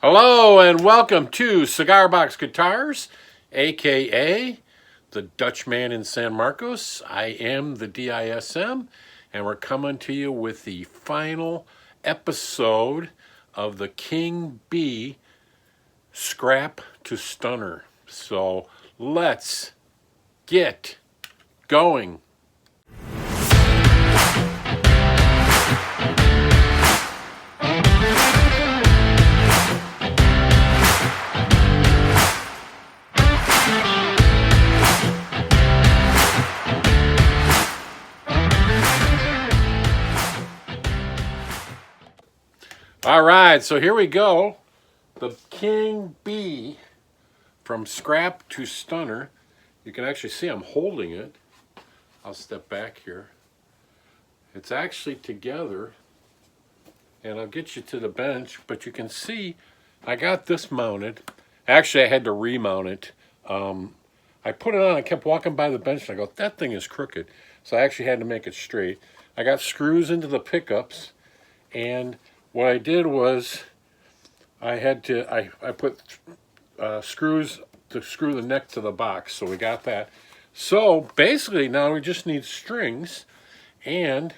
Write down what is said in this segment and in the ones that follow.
Hello and welcome to Cigar Box Guitars, aka the Dutch Man in San Marcos. I am the DISM, and we're coming to you with the final episode of the King B Scrap to Stunner. So let's get going. All right, so here we go. The King B from Scrap to Stunner. You can actually see I'm holding it. I'll step back here. It's actually together, and I'll get you to the bench, but you can see I got this mounted. Actually, I had to remount it. I put it on, I kept walking by the bench, and I go, that thing is crooked. So I actually had to make it straight. I got screws into the pickups, and what I did was I put screws to screw the neck to the box, so we got that. So basically now we just need strings, and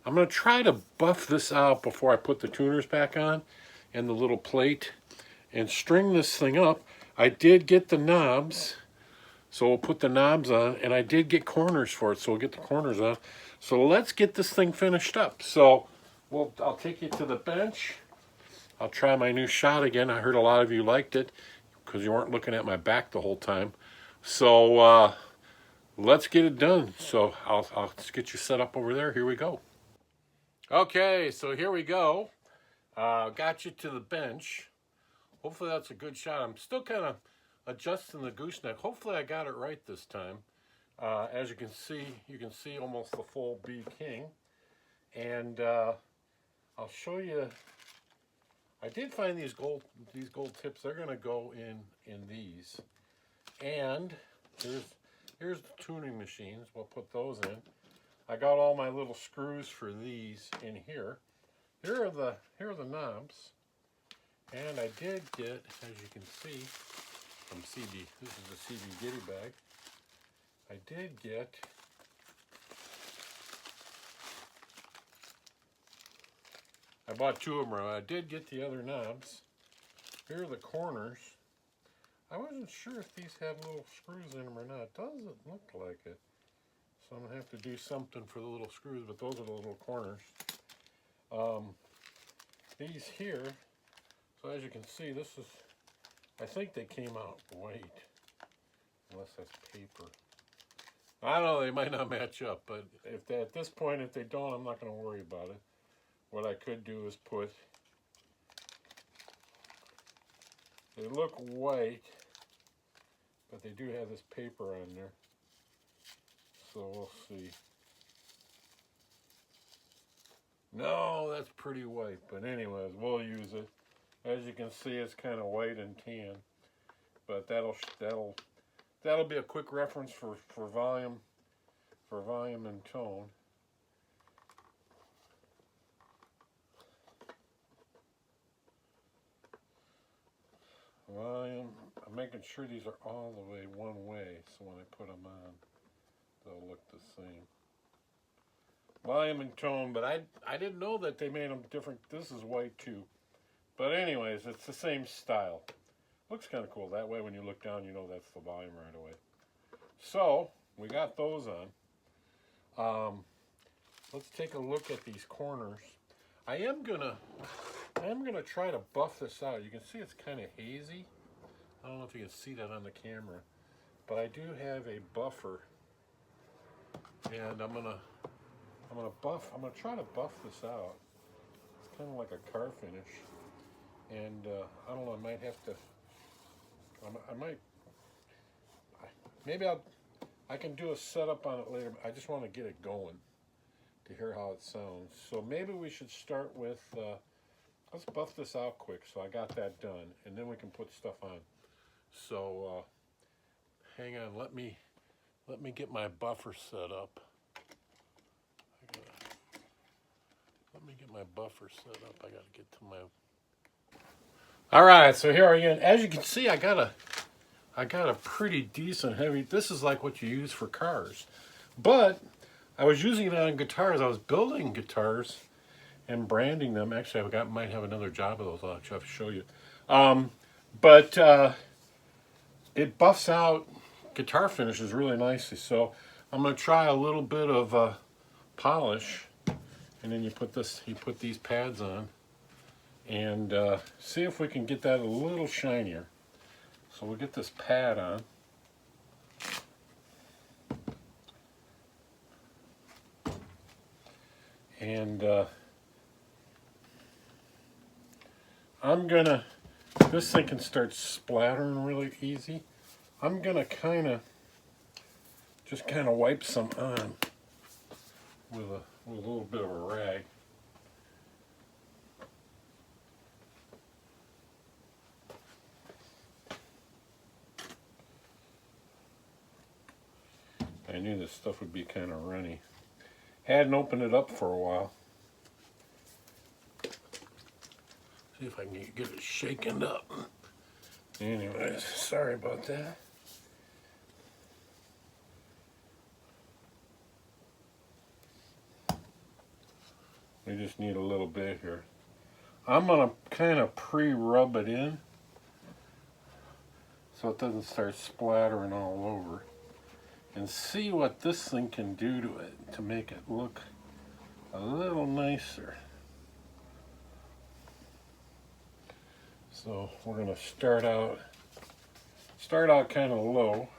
I'm going to try to buff this out before I put the tuners back on and the little plate and string this thing up. I did get the knobs, so we'll put the knobs on, and I did get corners for it, so we'll get the corners on. So let's get this thing finished up. So I'll take you to the bench. I'll try my new shot again. I heard a lot of you liked it because you weren't looking at my back the whole time. So let's get it done. So I'll get you set up over there. Here we go. Okay, so here we go. Got you to the bench. Hopefully that's a good shot. I'm still kind of adjusting the gooseneck. Hopefully I got it right this time. As you can see almost the full B King. And I'll show you. I did find these gold tips. They're going to go in these. And here's the tuning machines. We'll put those in. I got all my little screws for these in here. Here are the knobs. And I did get, as you can see, from CB. This is the CB Giddy bag. I did get I bought two of them. I did get the other knobs. Here are the corners. I wasn't sure if these had little screws in them or not. It doesn't look like it. So I'm going to have to do something for the little screws, but those are the little corners. These here, so as you can see, this is, I think they came out white. Unless that's paper. I don't know, they might not match up, but at this point, if they don't, I'm not going to worry about it. What I could do is put, they look white, but they do have this paper on there. So we'll see. No, that's pretty white, but anyways, we'll use it. As you can see, it's kind of white and tan, but that'll be a quick reference for volume and tone. Volume, I'm making sure these are all the way one way, so when I put them on, they'll look the same. Volume and tone, but I didn't know that they made them different. This is white too. But anyways, it's the same style. Looks kind of cool. That way when you look down, you know that's the volume right away. So, we got those on. Let's take a look at these corners. I am gonna try to buff this out. You can see it's kind of hazy. I don't know if you can see that on the camera, but I do have a buffer, and I'm gonna try to buff this out. It's kind of like a car finish, and I don't know. I might have to. I can do a setup on it later. But I just want to get it going to hear how it sounds. So maybe we should start with. Let's buff this out quick. So I got that done, and then we can put stuff on. So hang on. Let me get my buffer set up. Let me get my buffer set up. I got to get to All right, so here are you. And as you can see, I got a pretty decent heavy. This is like what you use for cars, but I was using it on guitars. I was building guitars and branding them. Actually, might have another job of those. I'll actually have to show you. But it buffs out guitar finishes really nicely. So I'm going to try a little bit of polish, and then you put these pads on, and see if we can get that a little shinier. So we'll get this pad on. And this thing can start splattering really easy. I'm gonna just kind of wipe some on with a little bit of a rag. I knew this stuff would be kind of runny. Hadn't opened it up for a while. See if I can get it shaken up. Anyways, sorry about that. We just need a little bit here. I'm gonna kind of pre-rub it in so it doesn't start splattering all over, and see what this thing can do to it to make it look a little nicer. So we're gonna start out kind of low.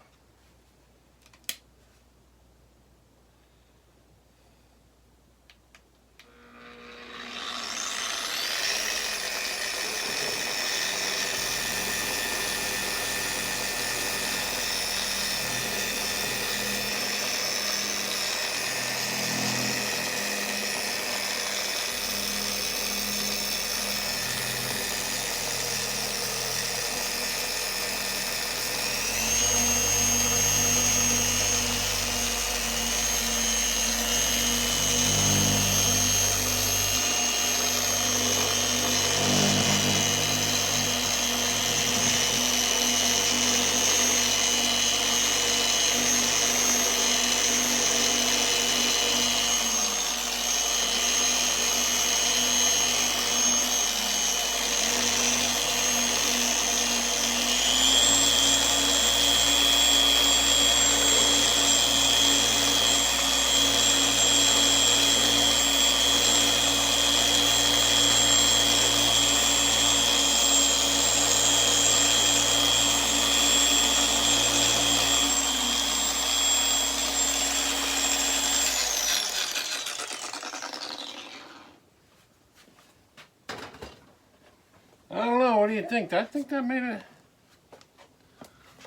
I don't know. What do you think? I think that made it.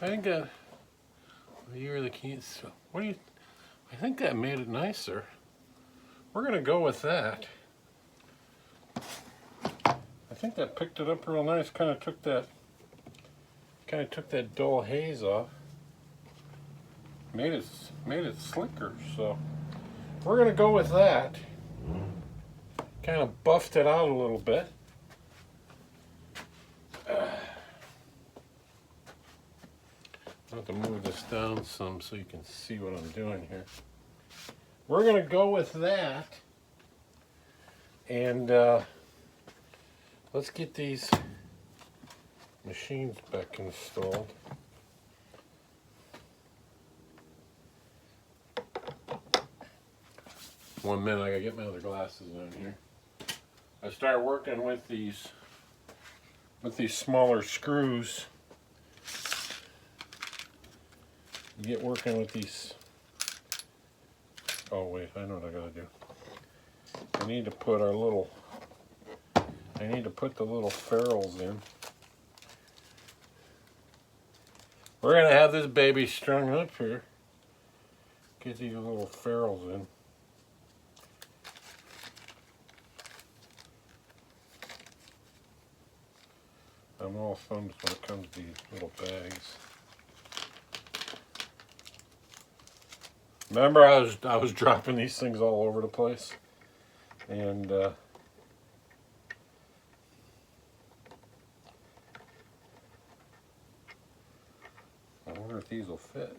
I think that. You really can't. What do you? I think that made it nicer. We're gonna go with that. I think that picked it up real nice. Kind of took that dull haze off. Made it slicker. So we're gonna go with that. Kind of buffed it out a little bit. I have to move this down some so you can see what I'm doing here. We're going to go with that, and let's get these machines back installed. One minute, I gotta get my other glasses on here. I start working with these smaller screws. You get working with these. Oh wait, I know what I gotta do. I need to put the little ferrules in. We're gonna have this baby strung up here. Get these little ferrules in. I'm all thumbs when it comes to these little bags. Remember, I was dropping these things all over the place, and if these will fit.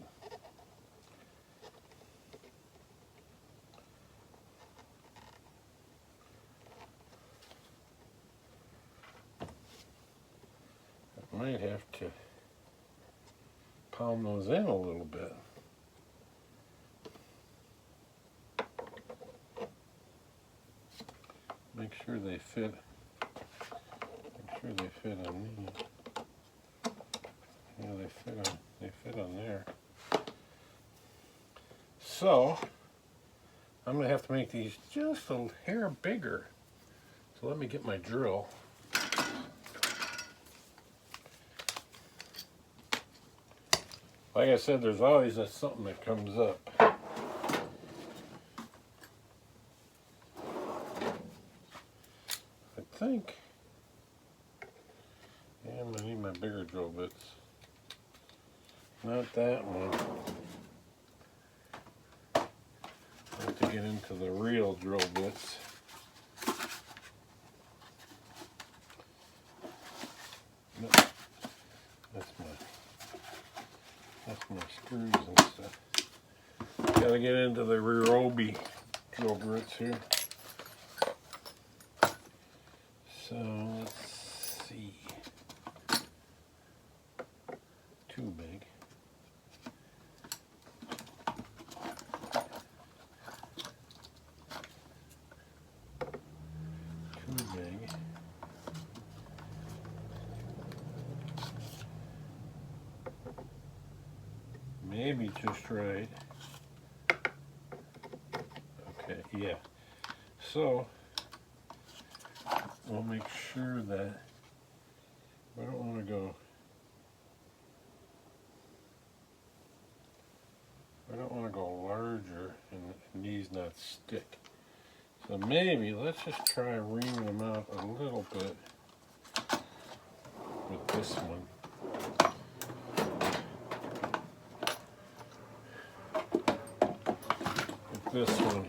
I might have to pound those in a little bit. Make sure they fit. Make sure they fit on these. Yeah, they fit on there. So I'm gonna have to make these just a hair bigger. So let me get my drill. Like I said, there's always something that comes up. I think, yeah, I'm gonna need my bigger drill bits. Not that one. I have to get into the real drill bits. No, that's my screws and stuff. Gotta get into the Ryobi drill bits here. So let's see. Too big. Too big. Maybe just right. Okay, yeah. So we'll make sure that I don't want to go. I don't want to go larger and these not stick. So maybe let's just try reaming them out a little bit with this one. With this one.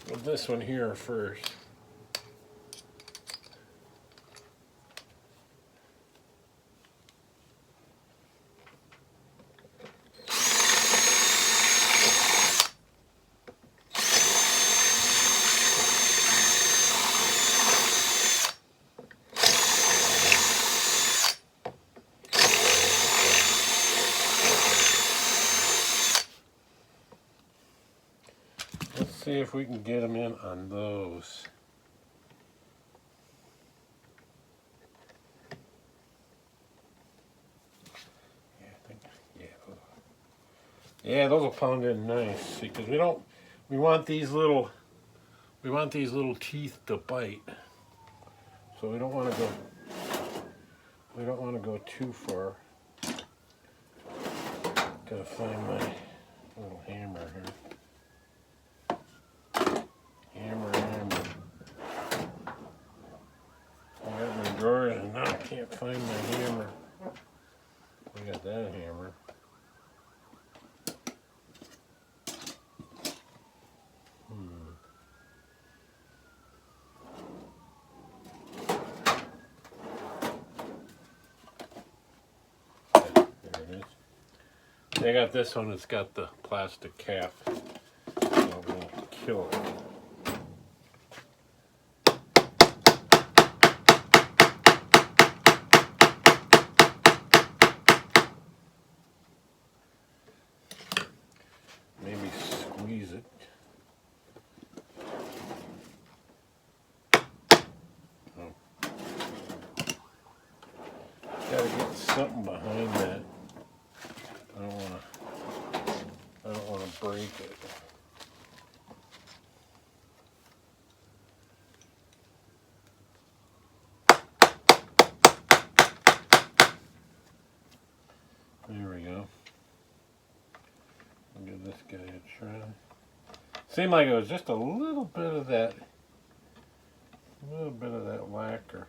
With this one here first. See if we can get them in on those. Yeah, I think, yeah, those will pound in nice because we want these little teeth to bite. So we don't want to go too far. Gotta find my little hammer here. Hammer. I got my drawers and now I can't find my hammer. I got that hammer. Okay, there it is. I got this one, it's got the plastic cap. So it won't kill it. Maybe squeeze it. Oh. Gotta get something behind that. I don't wanna break it. There we go. I'll give this guy a try. Seemed like it was just a little bit of that lacquer.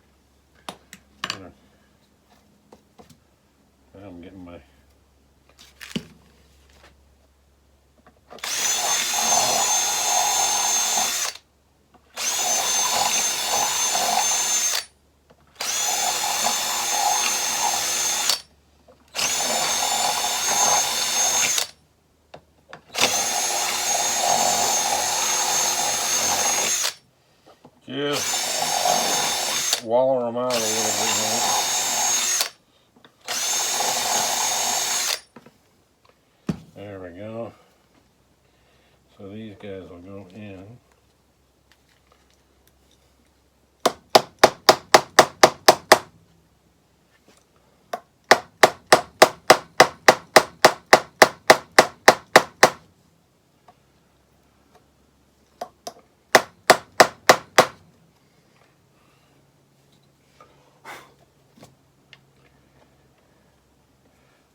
I'm getting my Just wallow them out a little bit now. There we go. So these guys will go in.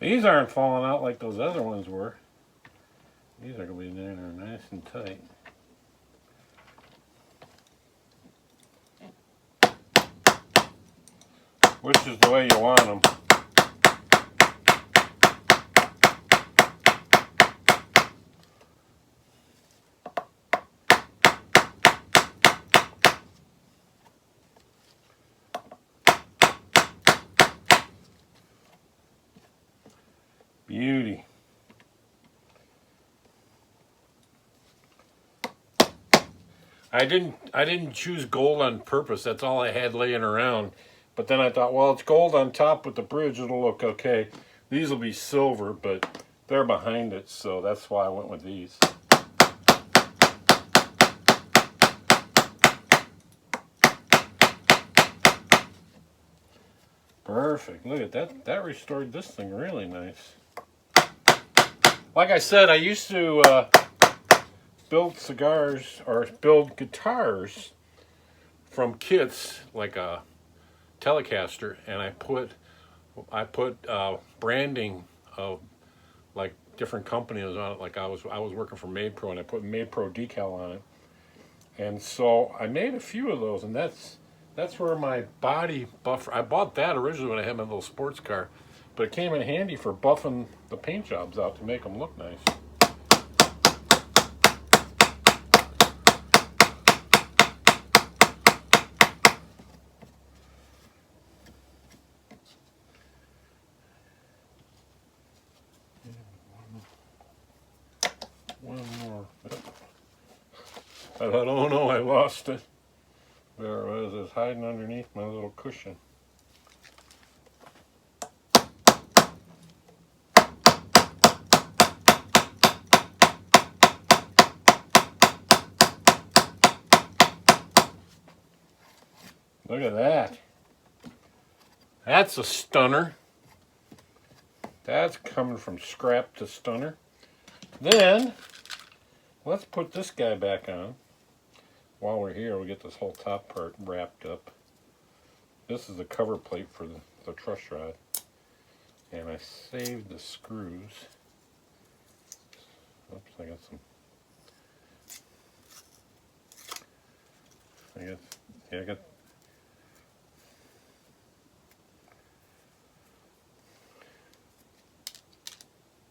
These aren't falling out like those other ones were. These are going to be in there nice and tight. Which is the way you want them. Beauty. I didn't choose gold on purpose. That's all I had laying around. But then I thought, well, it's gold on top with the bridge. It'll look okay. These will be silver, but they're behind it, so that's why I went with these. Perfect. Look at that. That restored this thing really nice. Like I said, I used to build cigars or build guitars from kits, like a Telecaster, and I put branding of like different companies on it. Like I was working for Made Pro, and I put Made Pro decal on it, and so I made a few of those, and that's where my body buffer. I bought that originally when I had my little sports car, but it came in handy for buffing the paint jobs out to make them look nice. One more. I thought, oh no, I lost it. There it was. It's hiding underneath my little cushion. Look at that. That's a stunner. That's coming from scrap to stunner. Then, let's put this guy back on. While we're here, we'll get this whole top part wrapped up. This is the cover plate for the truss rod. And I saved the screws. Oops, I got some. I got.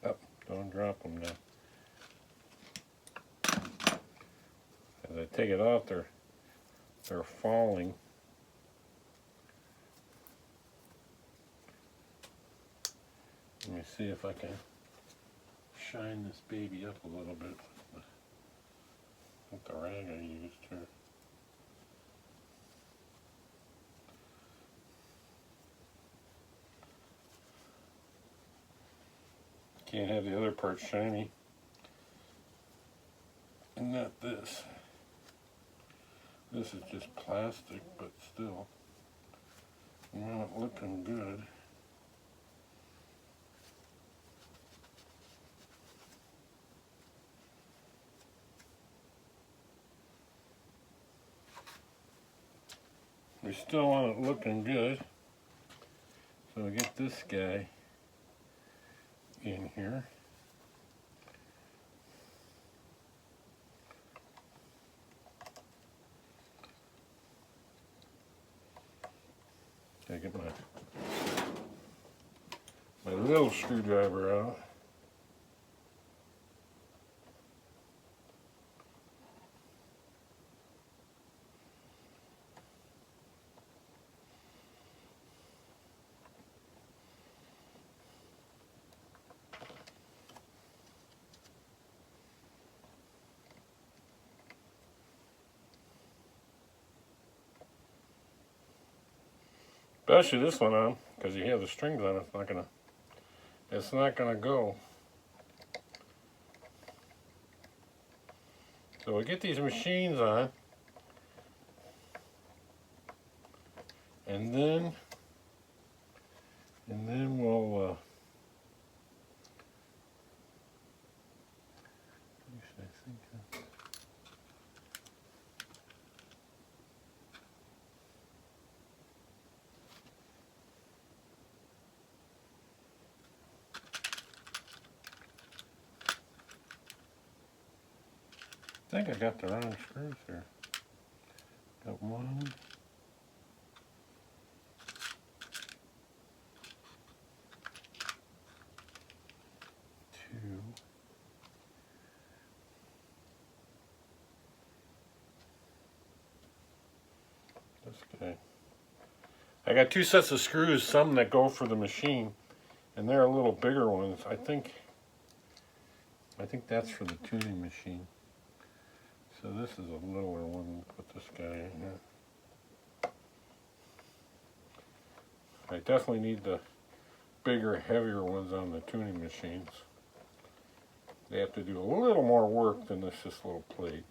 Oh, don't drop them now. As I take it off, they're falling. Let me see if I can shine this baby up a little bit with the rag I used here. Can't have the other part shiny. And not this. This is just plastic, but still not looking good. We still want it looking good. So we get this guy in here. I get my little screwdriver out. Especially this one on, because you have the strings on it, it's not gonna go. So we get these machines on, and then we'll I think I got the wrong screws here. Got 1, 2. This guy. I got 2 sets of screws, some that go for the machine, and they're a little bigger ones. I think that's for the tuning machine. So this is a littler one. Put this guy in here. I definitely need the bigger, heavier ones on the tuning machines. They have to do a little more work than this little plate.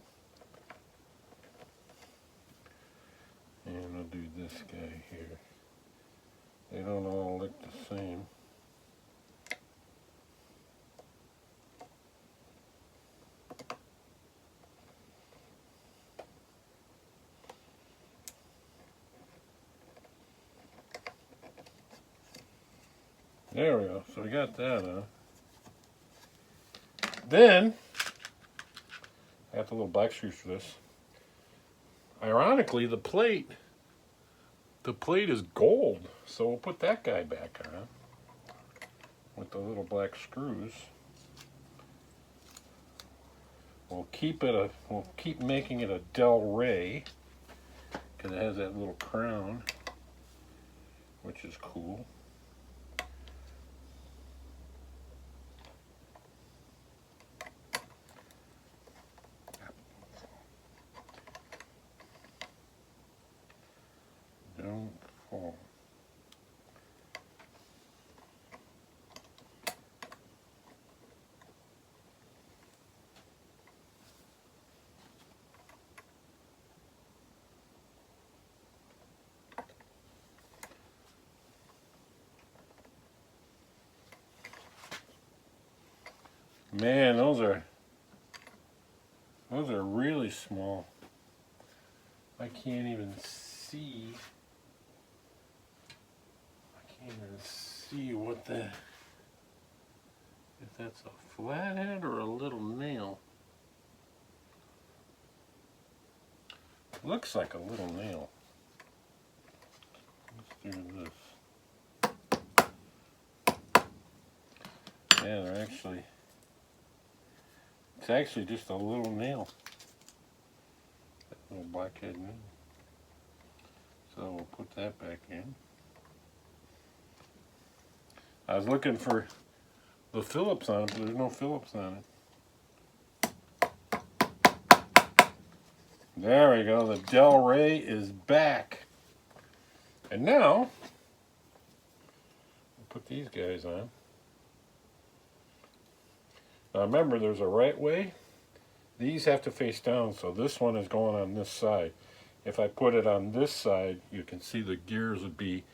And I'll do this guy here. They don't all look the same. There we go. So we got that on. Then I got the little black screws for this. Ironically, the plate is gold, so we'll put that guy back on with the little black screws. We'll keep making it a Del Rey because it has that little crown, which is cool. Don't fall. Man, those are really small. I can't even see. What if that's a flathead or a little nail. Looks like a little nail. Let's do this. Yeah, it's actually just a little nail. That little blackhead nail. So we'll put that back in. I was looking for the Phillips on it, but there's no Phillips on it. There we go. The Del Rey is back. And now, we'll put these guys on. Now remember, there's a right way. These have to face down, so this one is going on this side. If I put it on this side, you can see the gears would be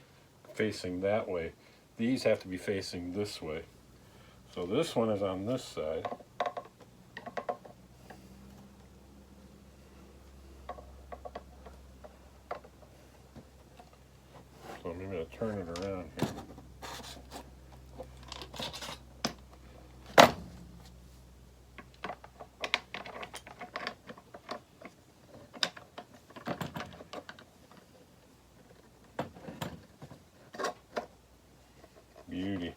facing that way. These have to be facing this way. So this one is on this side. So maybe I'll turn it around here. Beauty.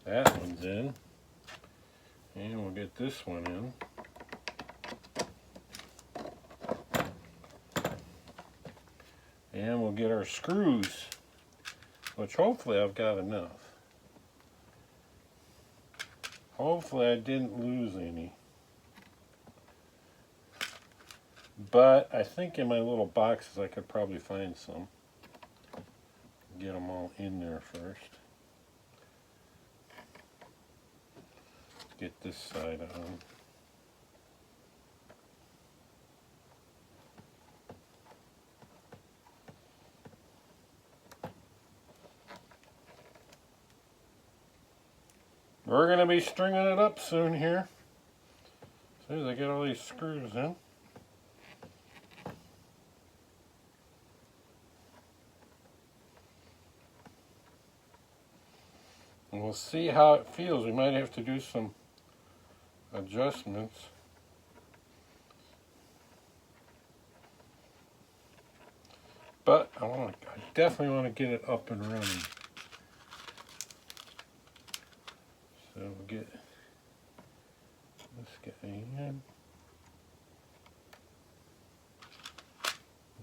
That one's in. And we'll get this one in. And we'll get our screws, which hopefully I've got enough. Hopefully I didn't lose any. But I think in my little boxes I could probably find some. Get them all in there first. Get this side on. We're going to be stringing it up soon here. As soon as I get all these screws in. And we'll see how it feels. We might have to do some adjustments. But I definitely want to get it up and running. So we'll get this guy in.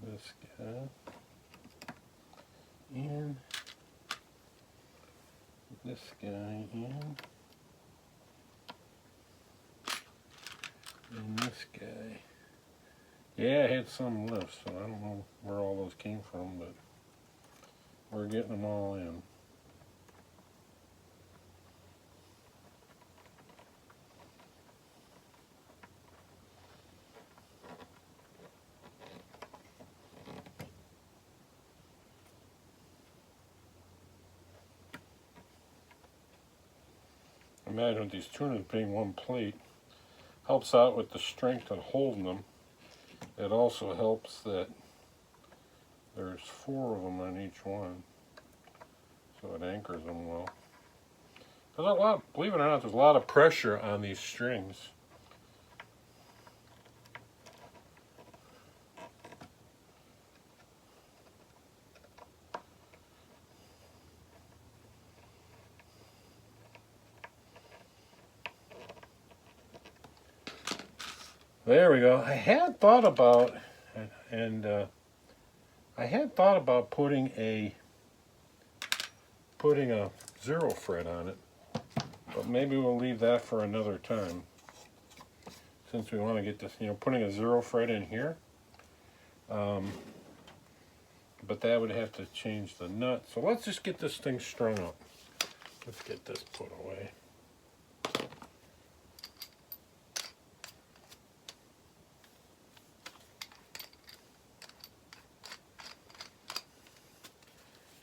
This guy in. This guy in. And this guy. Yeah, I had some left, so I don't know where all those came from, but we're getting them all in. Imagine these tunas being one plate helps out with the strength of holding them. It also helps that there's 4 of them on each one, so it anchors them well. There's a lot, believe it or not, there's a lot of pressure on these strings. There we go. I had thought about, putting a 0 fret on it, but maybe we'll leave that for another time. Since we want to get this, putting a 0 fret in here, but that would have to change the nut. So let's just get this thing strung up. Let's get this put away.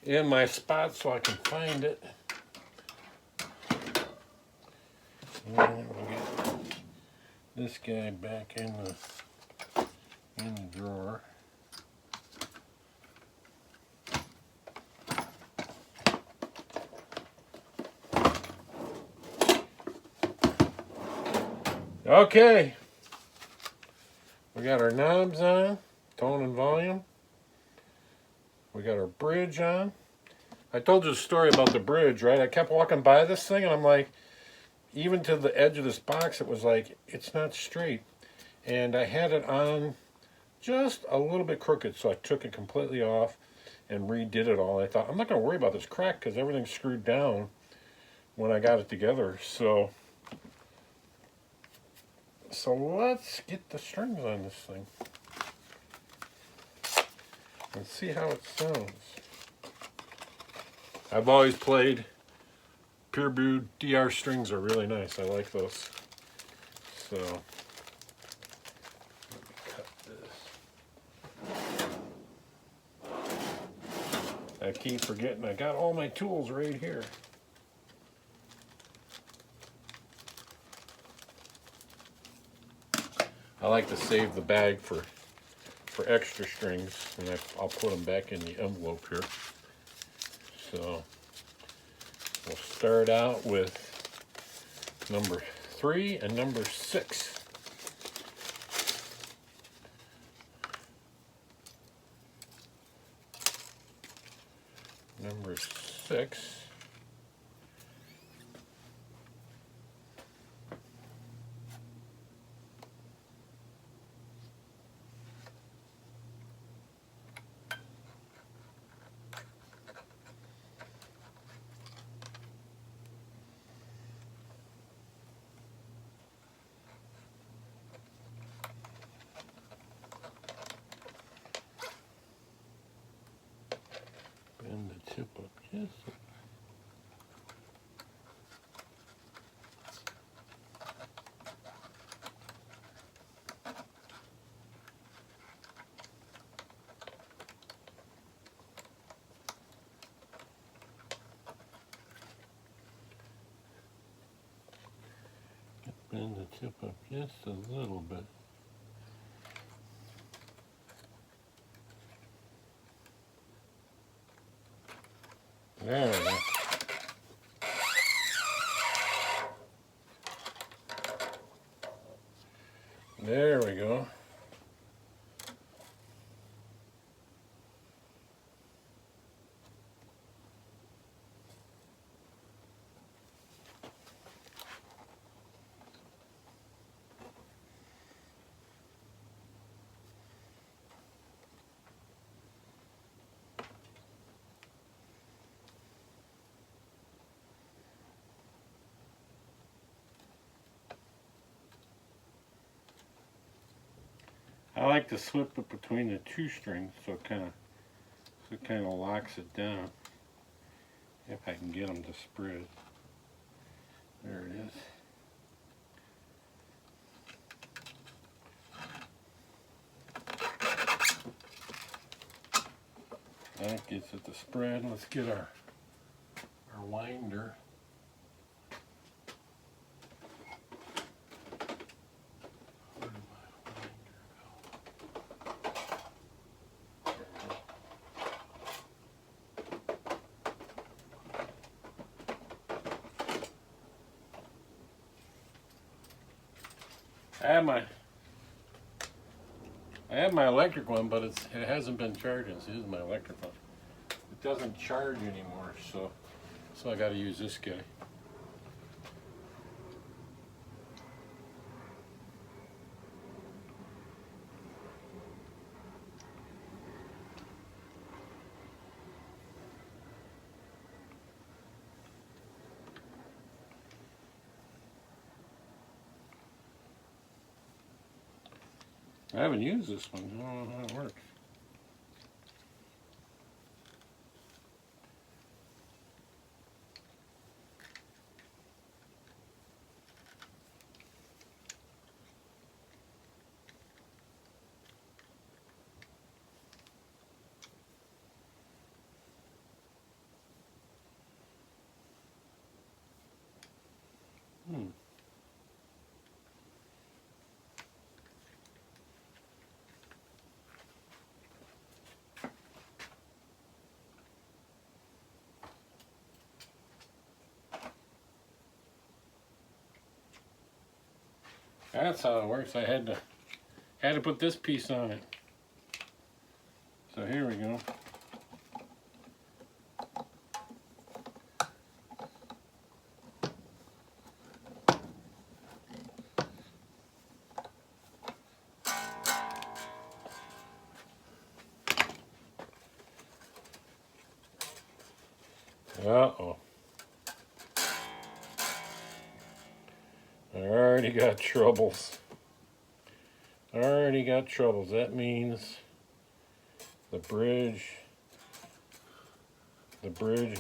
In my spot so I can find it. And we'll get this guy back in the drawer. Okay. We got our knobs on, tone and volume. We got our bridge on. I told you the story about the bridge, right? I kept walking by this thing and I'm like, even to the edge of this box, it was like, it's not straight. And I had it on just a little bit crooked, so I took it completely off and redid it all. I thought, I'm not going to worry about this crack because everything's screwed down when I got it together. So let's get the strings on this thing and see how it sounds. I've always played pure brewed DR strings are really nice. I like those. So let me cut this. I keep forgetting I got all my tools right here. I like to save the bag for extra strings, and I'll put them back in the envelope here. So we'll start out with number 3 and number 6. Number 6. Bend the tip up just a bend the tip up just a little bit. There we go. There we go. I like to slip it between the two strings so it kind of locks it down. If I can get them to spread. There it is. That gets it to spread. Let's get our winder. Where did my winder go? I have my electric one, but it hasn't been charging. So this is my electric one. It doesn't charge anymore, so I got to use this guy. I haven't used this one. I don't know how it works. That's how it works. I had to put this piece on it. So here we go. Uh-oh. I already got troubles. That means the bridge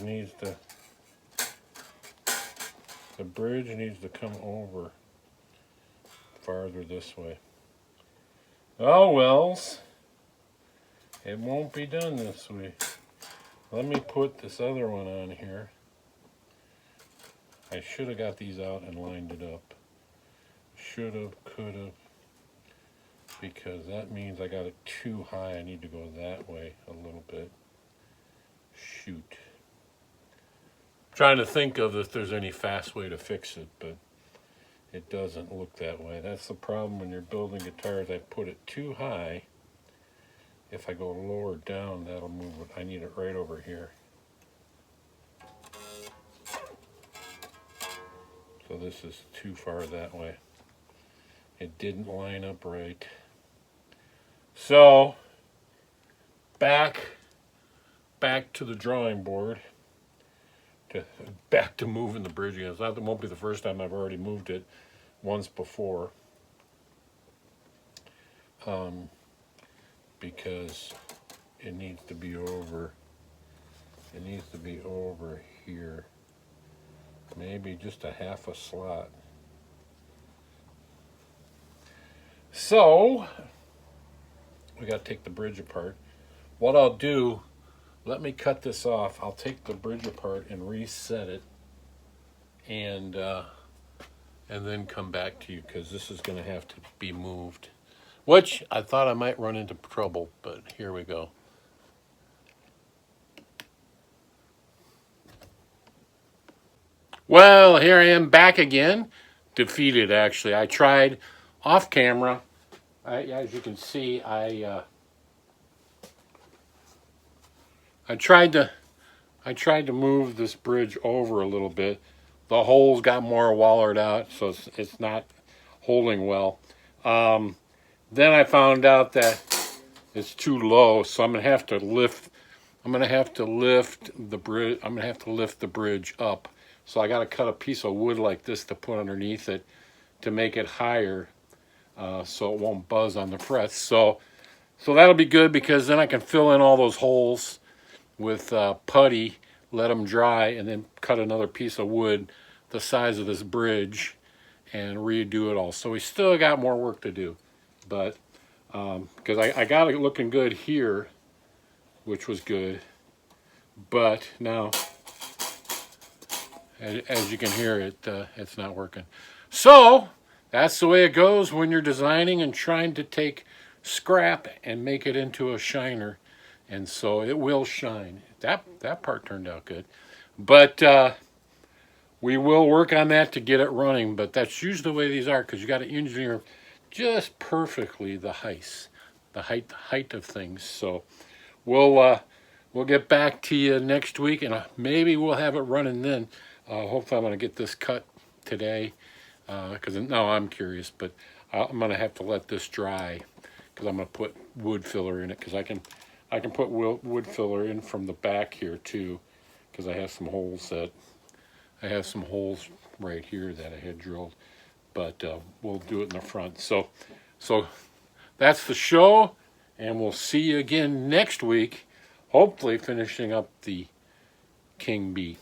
needs to come over farther this way. Oh wells. It won't be done this way. Let me put this other one on here. I should have got these out and lined it up. Should have, could have. Because that means I got it too high. I need to go that way a little bit. Shoot. Trying to think of if there's any fast way to fix it, but it doesn't look that way. That's the problem when you're building guitars. I put it too high. If I go lower down, that'll move it. I need it right over here. So this is too far that way. It didn't line up right. So back to the drawing board. Back to moving the bridge again. It won't be the first time. I've already moved it once before. Because it needs to be over It needs to be over here. Maybe just a half a slot. So, we got to take the bridge apart. What I'll do, let me cut this off. I'll take the bridge apart and reset it, and then come back to you, because this is going to have to be moved. Which I thought I might run into trouble, but here we go. Well, here I am back again. Defeated, actually. I tried off camera. As you can see, I tried to move this bridge over a little bit. The holes got more wallered out, so it's not holding well. Then I found out that it's too low, so I'm gonna have to lift. I'm gonna have to lift the bridge. I'm gonna have to lift the bridge up. So I got to cut a piece of wood like this to put underneath it to make it higher, so it won't buzz on the frets. So that'll be good, because then I can fill in all those holes with putty, let them dry, and then cut another piece of wood the size of this bridge and redo it all. So we still got more work to do, but because I got it looking good here, which was good, but now, as you can hear, it's not working. So that's the way it goes when you're designing and trying to take scrap and make it into a shiner. And so it will shine. That part turned out good. But we will work on that to get it running. But that's usually the way these are, because you got to engineer just perfectly the height of things. So we'll get back to you next week, and maybe we'll have it running then. Hopefully I'm going to get this cut today, because now I'm curious, but I'm going to have to let this dry, because I'm going to put wood filler in it, because I can put wood filler in from the back here too, because I have some holes right here that I had drilled, but we'll do it in the front. So that's the show, and we'll see you again next week, hopefully finishing up the King Bee.